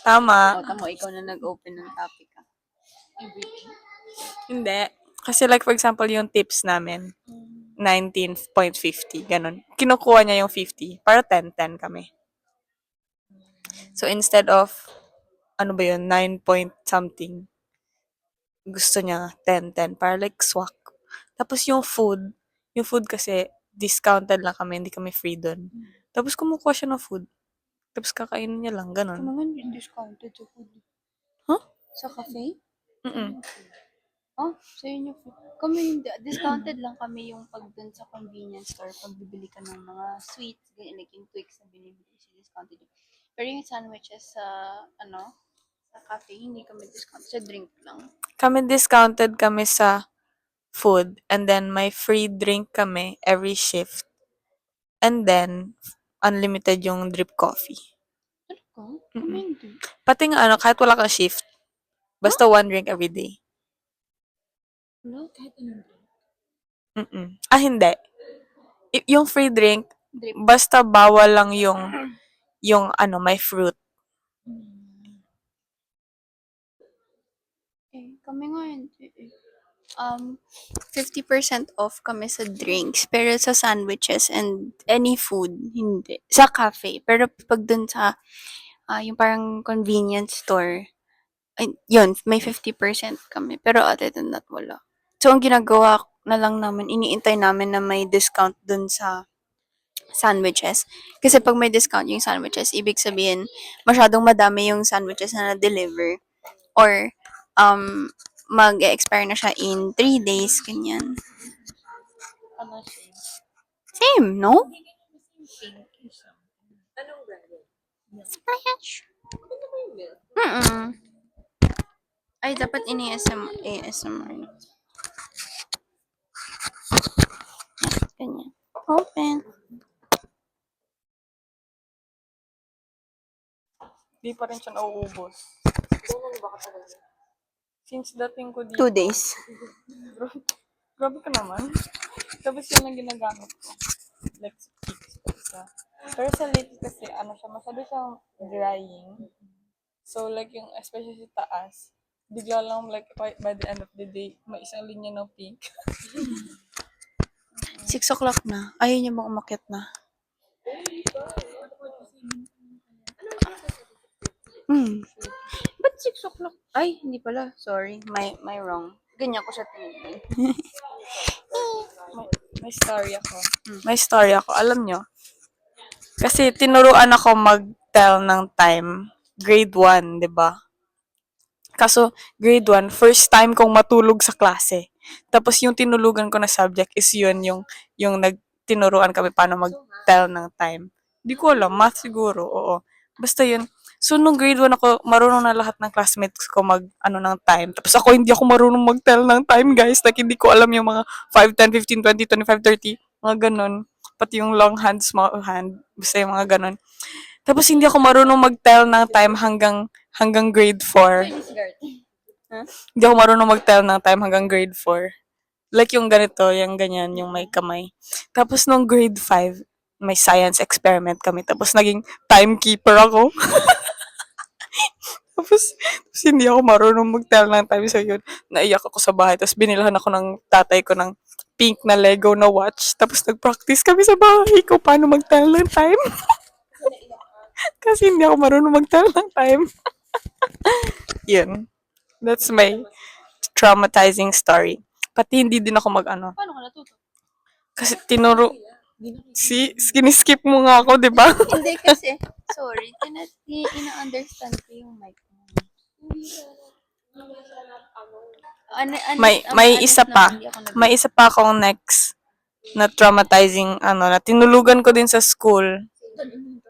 Tama. O, tamo, ikaw na nag-open ng topic ah. Hindi. Kasi like, for example, yung tips namin, 19.50, ganun. Kinukuha niya yung 50, para 10-10 kami. So, instead of, 9 point something, gusto niya 10-10, para like swak. Tapos yung food kasi, discounted lang kami, hindi kami free doon. Tapos kumukuha siya ng food. Tapos kakainin niya lang, ganun. naman yung discounted sa food? Huh? Sa cafe? Mm-mm. Oh, so yun yung kami hindi, discounted lang kami yung pag dun sa convenience store, pag bibili ka ng mga sweets, ganyan, like yung Twix na binibili siya, discounted yun. Pero yung sandwiches sa, sa cafe, hindi kami discounted, sa drink lang. Kami discounted kami sa food, and then may free drink kami every shift. And then, unlimited yung drip coffee. Talaga? Kami hindi. Pati nga kahit wala kang shift, basta one drink every day. Wala, kahit anong drink. Hindi. yung free drink, Drip. basta bawal lang yung ano, may fruit. Kami nga hindi eh. 50% off kami sa drinks, pero sa sandwiches and any food, hindi. Sa cafe. Pero pag dun sa, yung parang convenience store, ay, yun, may 50% kami. Pero other than that, wala. So, ang ginagawa na lang namin, iniintay namin na may discount dun sa sandwiches. Kasi pag may discount yung sandwiches, ibig sabihin, masyadong madami yung sandwiches na na-deliver. Or, mag-expire na siya in 3 days, ganyan. Same, no? Splash. Mm-mm. Ay, dapat ASMR. Ganyan. Open. Di pa rin siya nauubos. Since dating ko 2 dito, days. grabe ka naman. Tapos yun ang ginagamit ko. Like, sticks ko isa. Pero sa late kasi, ano siya, masyado siyang drying. So, like, yung, especially sa taas, bigla lang, like, by the end of the day, may isang linya ng pink. 6 o'clock na. Ayaw niya bang umakyat na? Ba't 6 o'clock? Ay, hindi pala. Sorry. My wrong. Ganyan ko siya tinignan. May story ako. May story ako. Alam nyo, kasi tinuruan ako mag-tell ng time. Grade 1, di ba? Kaso, grade 1, first time kong matulog sa klase. Tapos yung tinulugan ko na subject is yun, yung tinuruan kami paano mag-tell ng time. Di ko alam, math siguro, oo. Basta yun. So, nung grade 1 ako, marunong na lahat ng classmates ko ano ng time. Tapos ako, hindi ako marunong mag-tell ng time, guys. Like, hindi ko alam yung mga 5, 10, 15, 20, 25, 30, mga ganon. Pati yung long hand, small hand, basta yung mga ganon. Tapos hindi ako marunong mag-tell ng time hanggang grade 4. Hindi ako marunong mag-tell ng time hanggang grade 4. Like yung ganito, yung ganyan, yung may kamay. Tapos nung grade 5, may science experiment kami. Tapos naging timekeeper ako. tapos hindi ako marunong mag-tell ng time. So yun, naiyak ako sa bahay. Tapos binilhan ako ng tatay ko ng pink na Lego na watch. Tapos nag-practice kami sa bahay ko paano mag-tell ng time. Kasi hindi ako marunong mag-tell ng time. Yun. That's my traumatizing story. Pati hindi din ako Paano ka natuto? kasi skip mo nga ako, di ba? Hindi kasi, sorry, ina-understand ko yung mic mo. May isa pa. May isa pa akong next na traumatizing, na tinulugan ko din sa school.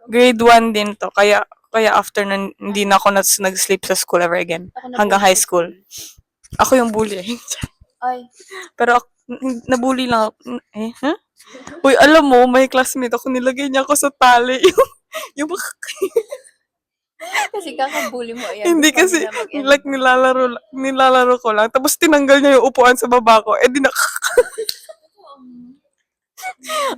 Grade 1 din to. Kaya after nun, hindi na ako nag-sleep sa school ever again. Hanggang high school. Ako yung bully. Ay, Pero nabully lang ako. Huh? Uy, alam mo, may classmate ako, nilagay niya ako sa tali. yung kasi kakabully mo. Ayan, hindi gusto kasi, nila mag-end. like, nilalaro ko lang. Tapos tinanggal niya yung upuan sa baba ko. Eh,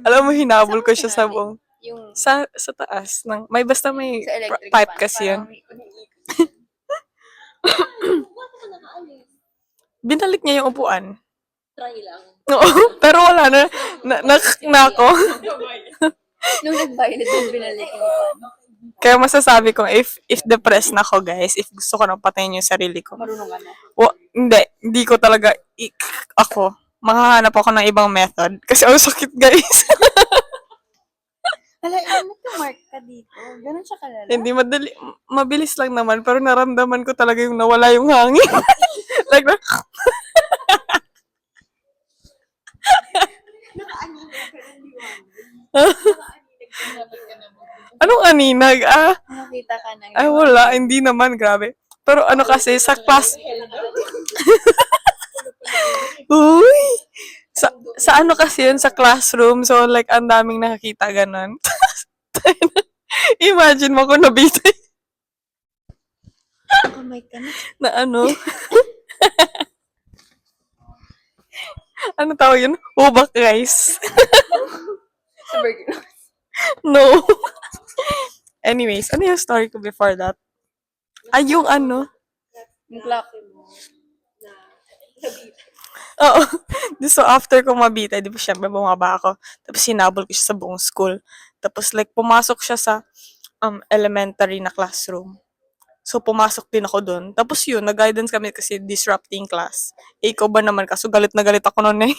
alam mo, hinabol ko siya sa buong. Yung Sa taas. May sa electric pipe fan, kasi yun. parang Binalik niya yung upuan. Try lang. Oo, pero wala na ako. nung nag-violet yung binalik yung fan. Kaya masasabi ko, if depressed na ako, guys, if gusto ko nang patayin yung sarili ko, Marunong ka na. hindi ko talaga, ako, makahanap ako ng ibang method. Kasi ang sakit, guys. Hala, mark ka dito. Ganun siya kalala. Hindi madali, mabilis lang naman, pero naramdaman ko talaga yung nawala yung hangin. like, anong aninag? Nakita ka ng Ay, wala. Hindi naman. Grabe. Pero ano kasi, sa class... Uy! Sa ano kasi yun, sa classroom. So, like, ang daming nakakita ganon. Imagine mo kung nabitay Oh my God. na ano. Ano tawag yun? Hubak, guys. No. Anyways, ano yung story ko before that? Ay, yung ano? Yung clock. Oo. So, after ko mabita, di ba, syempre, bumaba ako. Tapos, sinabol ko siya sa buong school. Tapos, like, pumasok siya sa elementary na classroom. So, pumasok din ako dun. Tapos, yun, nag-guidance kami kasi disrupting class. Eh, ikaw ba naman? Kaso, galit na galit ako noon eh.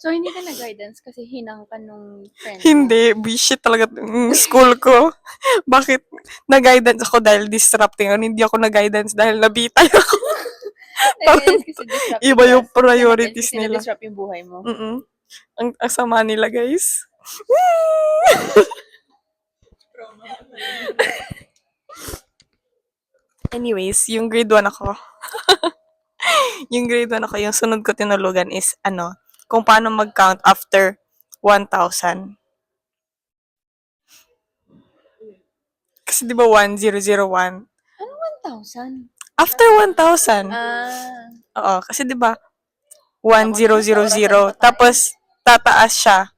So, hindi ka na-guidance kasi hinang ka nung friend mo. Hindi, bullshit talaga yung school ko. Bakit nag-guidance ako dahil disrupting? Ano, hindi ako nag-guidance dahil nabitay ako. Nag-guidance kasi disrupt Iba yung class. priorities Kasi nila. na-disrupt yung buhay mo. Mm-mm. Ang sama nila, guys. Anyways, yung grade 1 ako. Yung grade 1 ako, yung sunod ko tinulugan is, kung paano mag-count after 1,000. Kasi di ba 1,001? 1,000? After 1,000. Ah. Oo, kasi di ba 1,000, tapos tataas siya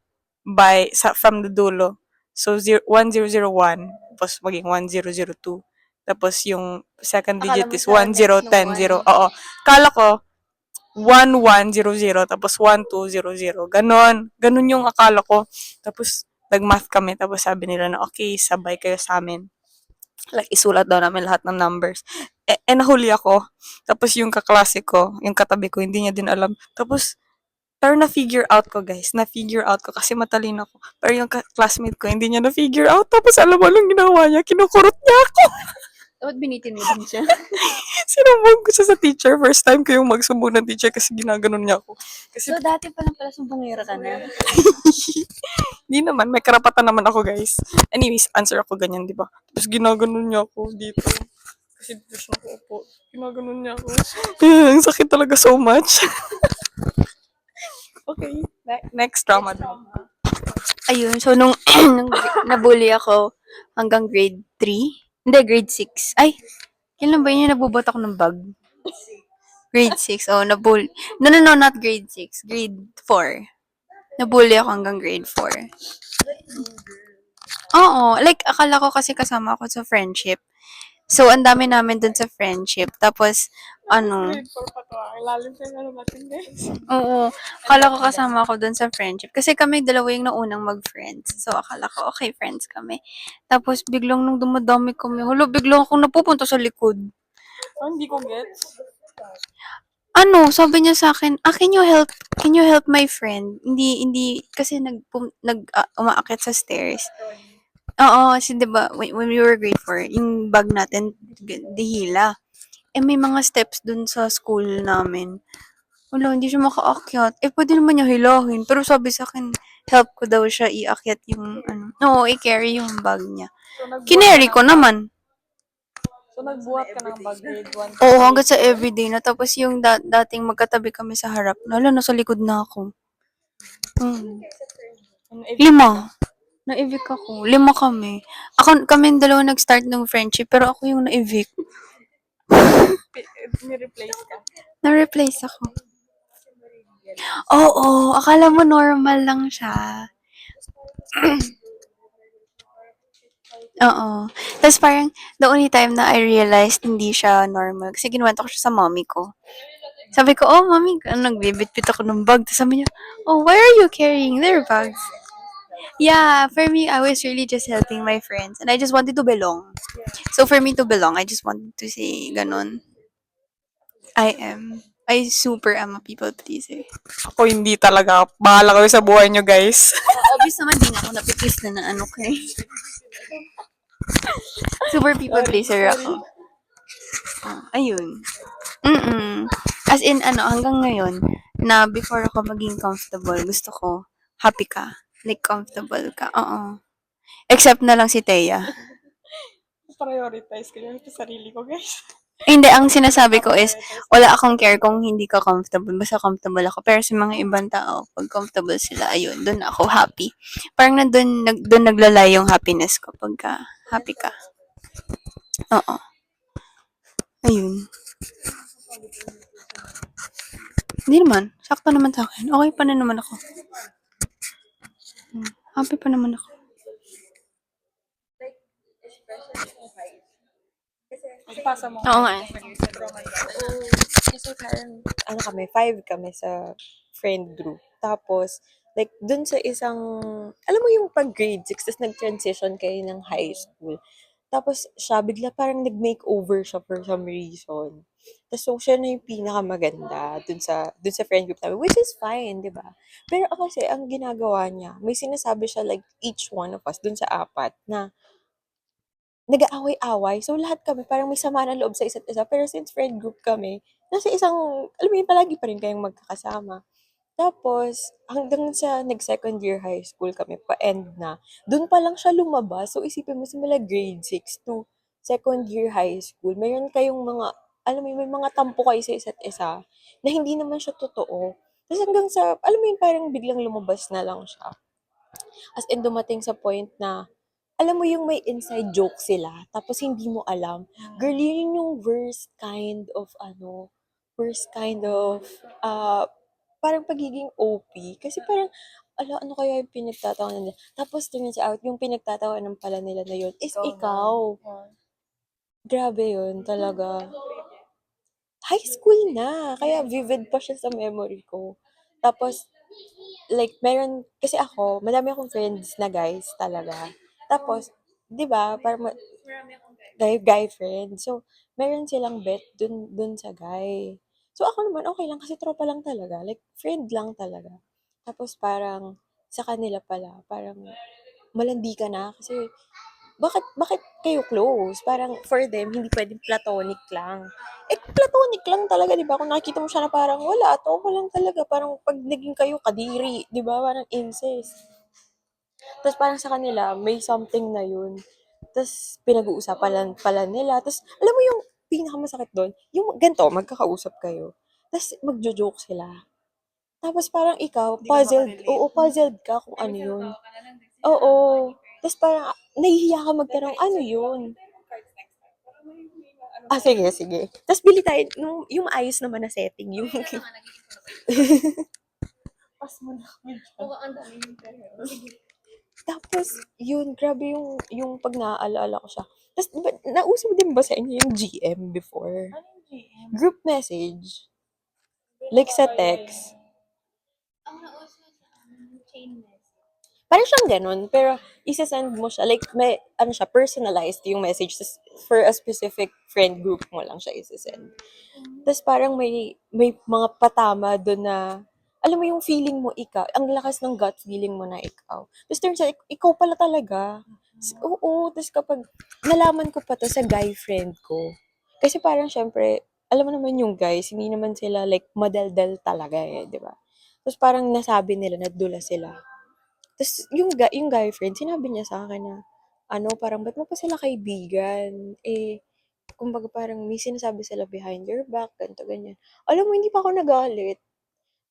from the dulo. So 1,001, tapos maging 1,002. Tapos yung second Akala digit mo is sa next nung 1,010. 1. Oo. Kala ko 1,100 tapos 1,200. Ganon. Ganon yung akala ko. Tapos nag-math kami tapos sabi nila na okay, sabay kayo sa amin. Like, isulat daw namin lahat ng numbers. Nahuli ako. Tapos yung kaklase ko, yung katabi ko, hindi niya din alam. Tapos, pero na-figure out ko, guys. Na-figure out ko kasi matalino ako. Pero yung classmate ko, hindi niya na-figure out. Tapos, alam mo anong ginawa niya? Kinukurot niya ako. Dapat binitin mo din siya. Sinumbong ko siya sa teacher. First time ko yung magsumbong ng teacher kasi ginaganon niya ako. Kasi, So, dati pa lang pala sumbongera ka na. hindi naman. May karapatan naman ako, guys. Anyways, answer ako ganyan, di ba? Tapos, ginaganon niya ako dito. Kasi dito siya nakaupo. Ginaganon niya ako. Ang sakit talaga so much. Okay. Next trauma. Ayun, so nung nabully ako hanggang grade 3, hindi, grade 6. Ay, kailan ba yun yung nabubot ako ng bag? Grade 6, oh, nabully. No, not grade 6, grade 4. Nabully ako hanggang grade 4. Oo, like, akala ko kasi kasama ako sa friendship. So, ang dami namin dun sa friendship. Tapos, Grade 4 pa to. Lalim sa ano natin, guys. oo, akala ko kasama ako dun sa friendship. Kasi kami dalawa yung naunang mag-friends. So, akala ko, okay, friends kami. Tapos, biglang nung dumadami kami, biglang akong napupunta sa likod. Hindi ko gets. Sabi niya sa akin, can you help my friend? Hindi, kasi umaakit sa stairs. Oo, kasi diba, when we were grade 4, yung bag natin, dihila. May mga steps dun sa school namin. Wala, hindi siya makaakyat. Pwede naman niya hilahin. Pero sabi sa akin, help ko daw siya iakyat yung, i-carry yung bag niya. Kinary ko naman. So, nagbuhat ka ng bag grade 1. Oo, hanggang sa everyday na. Tapos yung dating magkatabi kami sa harap, nasa likod na ako. 5. Na-evict ako. 5 kami. Kami dalawa nag-start ng friendship, pero ako yung na-evict. Ni-replace ka. Na-replace ako. Oo, akala mo normal lang siya. Oo. Tapos parang, the only time na I realized hindi siya normal, kasi kinuwento ko siya sa mommy ko. Sabi ko, oh, mommy, nagbibit-bit ako ng bag. Tapos sabi niya, oh, why are you carrying their bags? Yeah, for me, I was really just helping my friends. And I just wanted to belong. So for me to belong, I just wanted to say, ganon. I super am a people pleaser. Ako hindi talaga. Bahala kayo sa buhay nyo, guys. Obvious naman, di na ako napipis na ano kay. Super people pleaser ako. Ayun. As in, hanggang ngayon, na before ako maging comfortable, gusto ko, happy ka. Like, comfortable ka. Oo. Except na lang si Thea. Prioritize ko yung sarili ko, guys. Hindi, ang sinasabi ko is, wala akong care kung hindi ka comfortable. Basta comfortable ako. Pero sa mga ibang tao, pag comfortable sila, ayun, doon ako happy. Parang doon naglalay yung happiness ko pagka happy ka. Oo. Ayun. Hindi naman. Sakto naman sa akin. Okay pa na naman ako. Happy pa naman ako. Oo nga eh. Kasi parang, ano kami, 5 kami sa friend group. Tapos, like, dun sa isang, alam mo yung pag grade 6, tapos nag-transition kayo ng high school. Tapos, siya, bigla parang nag-makeover siya for some reason. Tapos, so, siya na yung pinakamaganda dun sa friend group namin, which is fine, di ba? Pero kasi, ang ginagawa niya, may sinasabi siya, like, each one of us, dun sa apat, na nag-aaway-away. So, lahat kami parang may sama ng loob sa isa't isa. Pero since friend group kami, nasa isang, alam mo yun, palagi pa rin kayong magkakasama. Tapos, hanggang sa nag-second year high school kami, pa-end na, dun pa lang siya lumabas. So, isipin mo, simula grade 6 to second year high school, mayroon kayong mga, alam mo yun, may mga tampo kayo sa isa't isa na hindi naman siya totoo. Tapos hanggang sa, alam mo yun, parang biglang lumabas na lang siya. As in, dumating sa point na, alam mo yung may inside joke sila, tapos hindi mo alam. Girl, yun yung worst kind of, parang pagiging OP. Kasi parang, ano kaya yung pinagtatawanan nila? Tapos turns out, yung pinagtatawanan pala nila na yun is ikaw. Grabe yun, talaga. High school na, kaya vivid pa siya sa memory ko. Tapos, like, meron, kasi ako, madami akong friends na guys talaga. Tapos, di ba, parang guy friend. So, meron silang bet dun sa guy. So, ako naman, okay lang kasi tropa lang talaga. Like, friend lang talaga. Tapos, parang, sa kanila pala, parang, malandi ka na kasi, bakit kayo close? Parang, for them, hindi pwedeng platonic lang. Eh, kung platonic lang talaga, di ba? Kung nakikita mo siya na parang, wala, tropa lang talaga. Parang, pag naging kayo, kadiri, di ba? Parang incest. Tapos parang sa kanila, may something na yun. Tapos pinag-uusapan pala nila. Tapos alam mo yung pinakamasakit doon, yung ganito, magkakausap kayo. Tapos magjo-joke sila. Tapos parang ikaw, puzzled. Oo, puzzled ka kung ano yun. Oo. Tapos parang nahihiya ka magtanong, ano yun? Sige, sige. Tapos bili tayo, yung maayos naman na setting. Yung, pas mo na kami dyan. Tapos, yun, grabe yung pag naaalala ko siya. Tapos, diba, nauso din ba sa inyo yung GM before? Group message. Like sa text. Parang siyang ganun, pero isa-send mo siya. Like, may, ano siya, personalized yung message. Tas for a specific friend group mo lang siya isa-send. Tapos parang may mga patama doon na, alam mo yung feeling mo ikaw, ang lakas ng gut feeling mo na ikaw. Tapos turns out, ikaw pala talaga. Oo, tapos kapag nalaman ko pa to sa guy friend ko, kasi parang syempre, alam mo naman yung guys, hindi naman sila like madaldal talaga eh, di ba? Tapos parang nasabi nila na dula sila. Tapos yung guy friend, sinabi niya sa akin na, ano, parang ba't mo pa sila kaibigan? Eh, kumbaga parang may sinasabi sila behind your back, ganito, ganyan. Alam mo, hindi pa ako nagalit.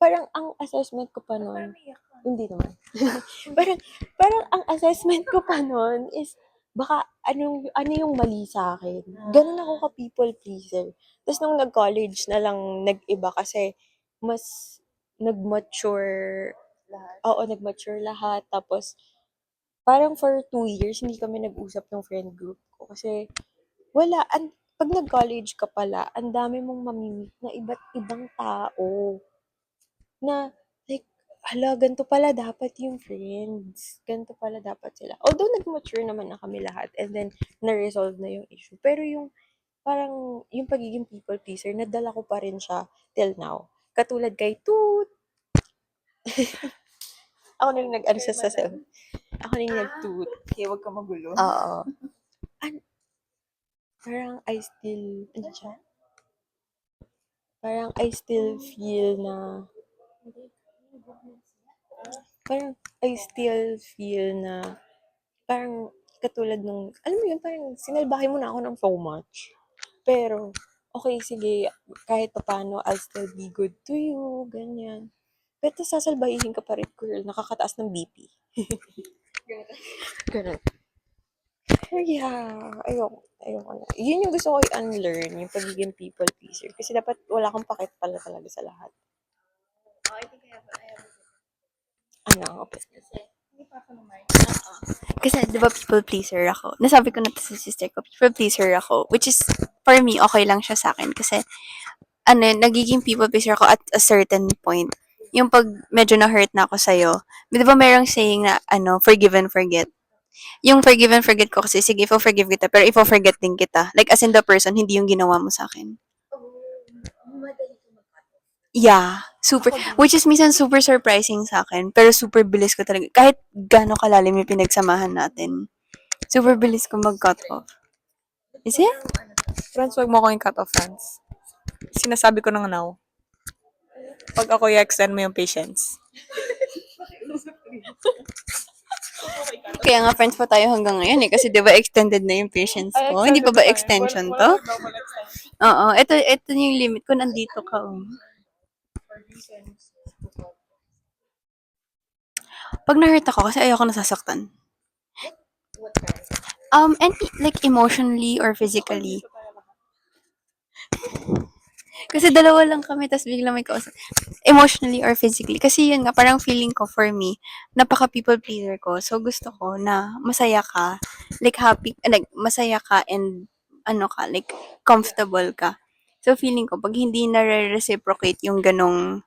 Parang ang assessment ko pa noon, hindi naman. parang, parang ang assessment ko pa noon is, baka ano yung mali sa akin. Ganun ako ka people pleaser. Tapos nung nag-college na lang nag-iba kasi mas nag-mature, oo, nag-mature lahat. Tapos parang for 2 years, hindi kami nag-usap ng friend group ko. Kasi wala, pag nag-college ka pala, ang dami mong mamimit na iba't ibang tao. Na, like, hala, ganito pala dapat yung friends. Ganito pala dapat sila. Although, nag-mature naman na kami lahat and then, na-resolve na yung issue. Pero yung, parang, yung pagiging people pleaser, nadala ko pa rin siya till now. Katulad kay Toot. Ako na yung nag-ano sa cell. Ako na yung nag-toot. Okay, huwag ka magulo. Oo. Parang I still, ano siya? Parang I still feel na, parang I still feel na, parang katulad nung, alam mo yun, parang sinalbahe mo na ako ng so much. Pero, okay, sige, kahit pa paano, I'll still be good to you, ganyan. Pero sasalbahihin ka pa rin, girl, nakakataas ng BP. Ganun. Pero yeah, ayoko na. Yun yung gusto ko i-unlearn, yung pagiging people pleaser. Kasi dapat wala kang pakit pala talaga sa lahat. Ano, okay. Kasi, di ba, people pleaser ako. Nasabi ko na to sa sister ko, people pleaser ako. Which is, for me, okay lang siya sa akin. Kasi, nagiging people pleaser ako at a certain point. Yung pag medyo na-hurt na ako sa'yo. Di ba merong saying na, forgive and forget. Yung forgive and forget ko kasi, sige, forgive kita, pero forget din kita. Like, as in the person, hindi yung ginawa mo sa akin. Yeah, super. Which is minsan super surprising sa akin, pero super bilis ko talaga. Kahit gaano kalalim yung pinagsamahan natin, super bilis ko mag-cut off. Is it? Friends, wag mo akong cut off, friends. Sinasabi ko nang now. Pag ako i-extend mo yung patience. Kaya nga friends pa tayo hanggang ngayon eh. Kasi di ba extended na yung patience ko? Hindi pa ba extension to? Oo. Ito yung limit ko. Nandito ka. Oh. Pag na-hurt ako, kasi ayoko nasasaktan. Like emotionally or physically. Kasi dalawa lang kami, tas bigla may kausap. Emotionally or physically. Kasi yun nga, parang feeling ko for me, napaka people pleaser ko. So gusto ko na masaya ka, like happy, like masaya ka and like comfortable ka. So feeling ko, pag hindi na-reciprocate yung ganong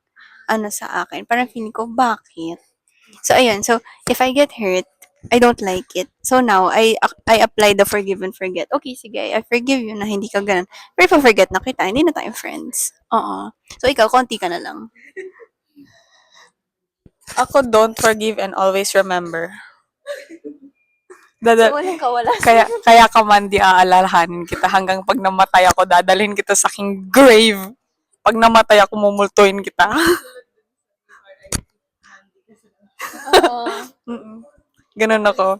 sa akin, parang feeling ko, bakit? So ayun, so if I get hurt, I don't like it. So now, I apply the forgive and forget. Okay, sige, I forgive you na hindi ka ganun. Pero if forget na kita, hindi na tayo friends. Oo. So ikaw, konti ka na lang. Ako, don't forgive and always remember. So walang kawalan. Kaya ka man di aalalahanin kita hanggang pag namatay ako, dadalhin kita sa aking grave. Pag namatay ako, mumultuin kita. Mm-mm. Ganun ako.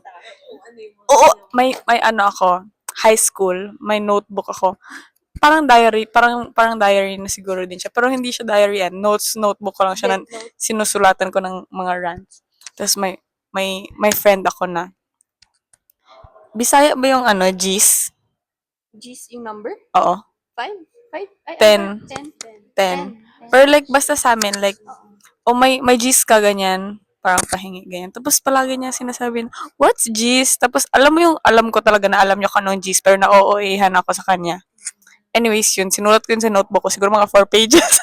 Oo, may ako, high school, may notebook ako. Parang diary na siguro din siya. Pero hindi siya diary yan. Notebook ko lang siya na sinusulatan ko ng mga rants. Tapos may friend ako na. Bisaya ba yung G's? G's yung number? Oo. 5? 10. 10. Pero like, basta sa amin, like, may G's ka, ganyan. Parang pahingi, ganyan. Tapos palagi niya sinasabi, what's G's? Tapos alam ko talaga na alam niya kung anong G's, pero na-OOAhan ako sa kanya. Anyways, yun, sinulat ko yun sa notebook ko, siguro mga 4 pages.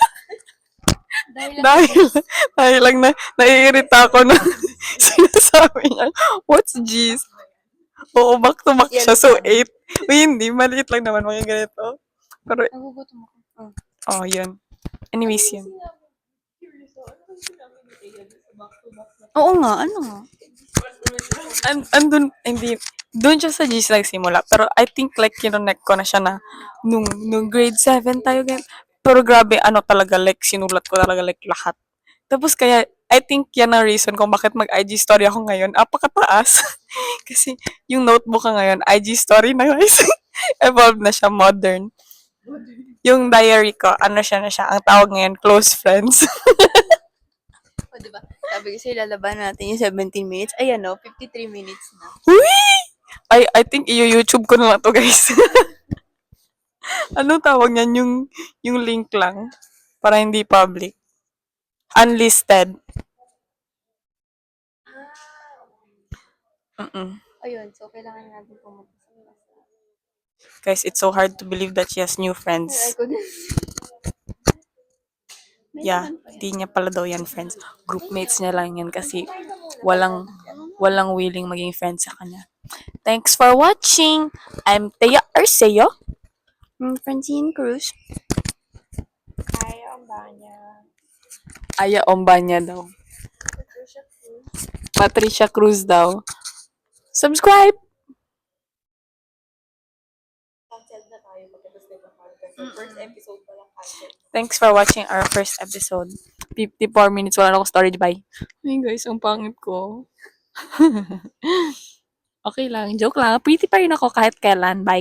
dahil lang naiirita ako na sinasabi niya, what's G's? Oo, back to back siya, so 8. Uy, hindi, maliit lang naman mga ganito. Pero, Nagugutom ako. yun. Anyways, yun. Oo nga, ano nga? Doon siya sa G's nagsimula. Pero I think like kinonect ko na siya na nung grade 7 tayo ganyan. Pero grabe, talaga, like sinulat ko talaga like lahat. Tapos kaya, I think yan ang reason kung bakit mag-IG story ako ngayon. Apakataas. Kasi yung notebook ko ngayon, IG story na guys. Evolved na siya, modern. Yung diary ko, siya na siya. Ang tawag ngayon, close friends. O, diba? Sabi ko sa'yo, lalaban natin yung 17 minutes. Ayan o, 53 minutes na. Uy! I think i-YouTube ko na lang to guys. Ano tawag niyan? Yung link lang. Para hindi public. Unlisted. Ayun, so kailangan natin pumunta sa class. Guys, it's so hard to believe that she has new friends. Ay, ko din. Yeah, di niya pala daw yan friends. Groupmates niya lang yan kasi walang willing maging friends sa kanya. Thanks for watching. I'm Thea Arceo. Francine Cruz. Aya Ombanya daw. Patricia Cruz daw. Subscribe! Thanks for watching our first episode. 54 minutes, wala na akong storage, bye. Ay guys, ang pangit ko. Okay lang, joke lang. Pretty pa rin ako kahit kailan, bye.